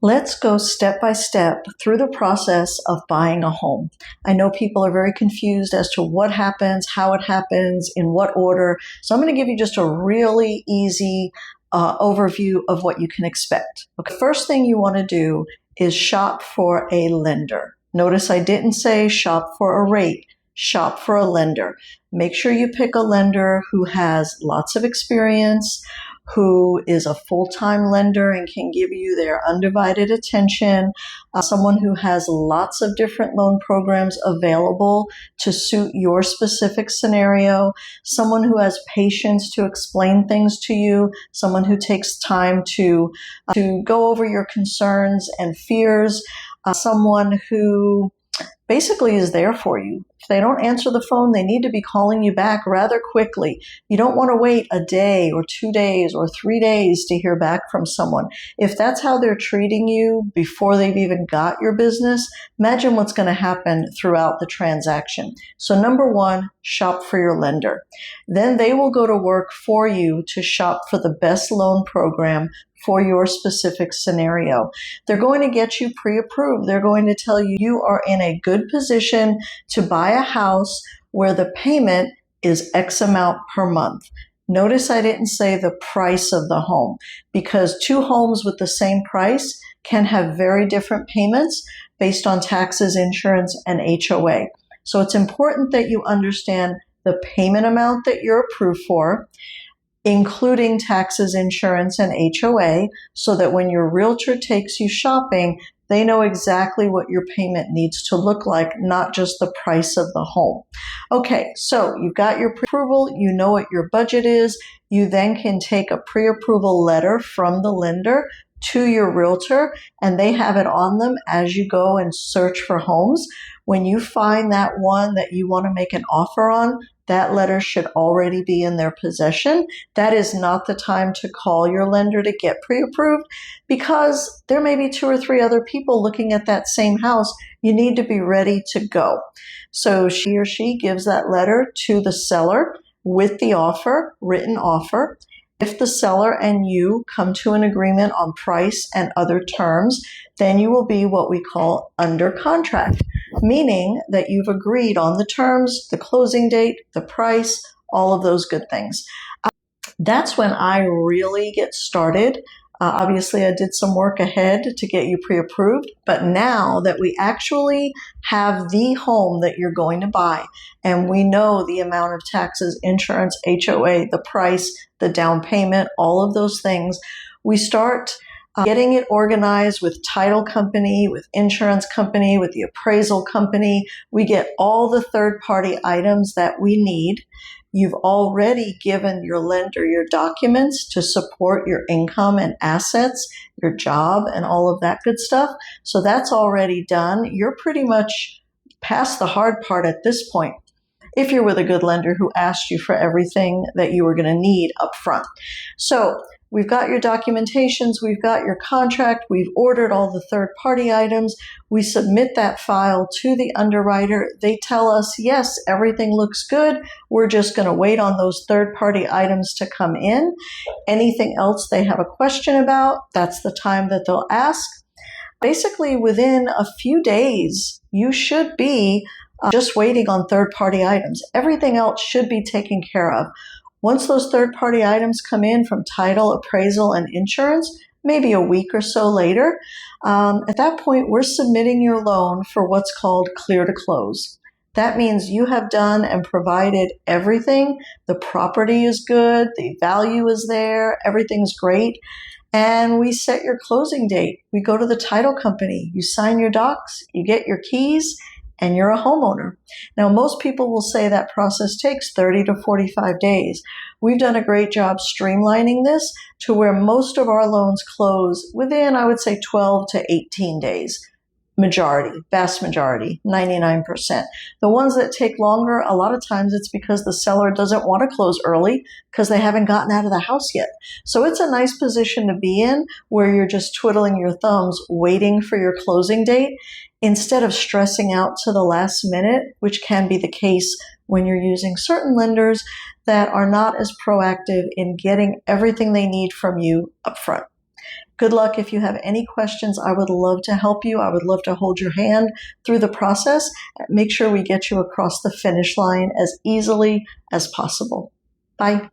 Let's go step by step through the process of buying a home. I know people are very confused as to what happens, how it happens, in what order. So I'm going to give you just a really easy overview of what you can expect. Okay, first thing you want to do is shop for a lender. Notice I didn't say shop for a rate. Shop for a lender. Make sure you pick a lender who has lots of experience, who is a full-time lender and can give you their undivided attention, someone who has lots of different loan programs available to suit your specific scenario, someone who has patience to explain things to you, someone who takes time to go over your concerns and fears, someone who basically is there for you. If they don't answer the phone, they need to be calling you back rather quickly. You don't want to wait a day or 2 days or 3 days to hear back from someone. If that's how they're treating you before they've even got your business, imagine what's going to happen throughout the transaction. So number one, shop for your lender. Then they will go to work for you to shop for the best loan program for your specific scenario. They're going to get you pre-approved. They're going to tell you you are in a good position to buy a house where the payment is X amount per month. Notice I didn't say the price of the home, because two homes with the same price can have very different payments based on taxes, insurance, and HOA. So it's important that you understand the payment amount that you're approved for, including taxes, insurance, and HOA, so that when your realtor takes you shopping, they know exactly what your payment needs to look like, not just the price of the home. Okay, so you've got your pre-approval, you know what your budget is, you then can take a pre-approval letter from the lender to your realtor, and they have it on them as you go and search for homes. When you find that one that you want to make an offer on, that letter should already be in their possession. That is not the time to call your lender to get pre-approved, because there may be 2 or 3 other people looking at that same house. You need to be ready to go. So he or she gives that letter to the seller with the offer, written offer. If the seller and you come to an agreement on price and other terms, then you will be what we call under contract, meaning that you've agreed on the terms, the closing date, the price, all of those good things. That's when I really get started. Obviously, I did some work ahead to get you pre-approved, but now that we actually have the home that you're going to buy, and we know the amount of taxes, insurance, HOA, the price, the down payment, all of those things, we start getting it organized with title company, with insurance company, with the appraisal company. We get all the third-party items that we need. You've already given your lender your documents to support your income and assets, your job, and all of that good stuff. So that's already done. You're pretty much past the hard part at this point, if you're with a good lender who asked you for everything that you were going to need up front. So we've got your documentations, we've got your contract, we've ordered all the third-party items, we submit that file to the underwriter. They tell us, yes, everything looks good, we're just going to wait on those third-party items to come in. Anything else they have a question about, that's the time that they'll ask. Basically, within a few days, you should be just waiting on third-party items. Everything else should be taken care of. Once those third-party items come in from title, appraisal, and insurance, maybe a week or so later, at that point, we're submitting your loan for what's called clear to close. That means you have done and provided everything. The property is good, the value is there, everything's great, and we set your closing date. We go to the title company, you sign your docs, you get your keys, and you're a homeowner. Now, most people will say that process takes 30 to 45 days. We've done a great job streamlining this to where most of our loans close within, I would say, 12 to 18 days. Majority, vast majority, 99%. The ones that take longer, a lot of times it's because the seller doesn't want to close early because they haven't gotten out of the house yet. So it's a nice position to be in where you're just twiddling your thumbs waiting for your closing date instead of stressing out to the last minute, which can be the case when you're using certain lenders that are not as proactive in getting everything they need from you up front. Good luck. If you have any questions, I would love to help you. I would love to hold your hand through the process. Make sure we get you across the finish line as easily as possible. Bye.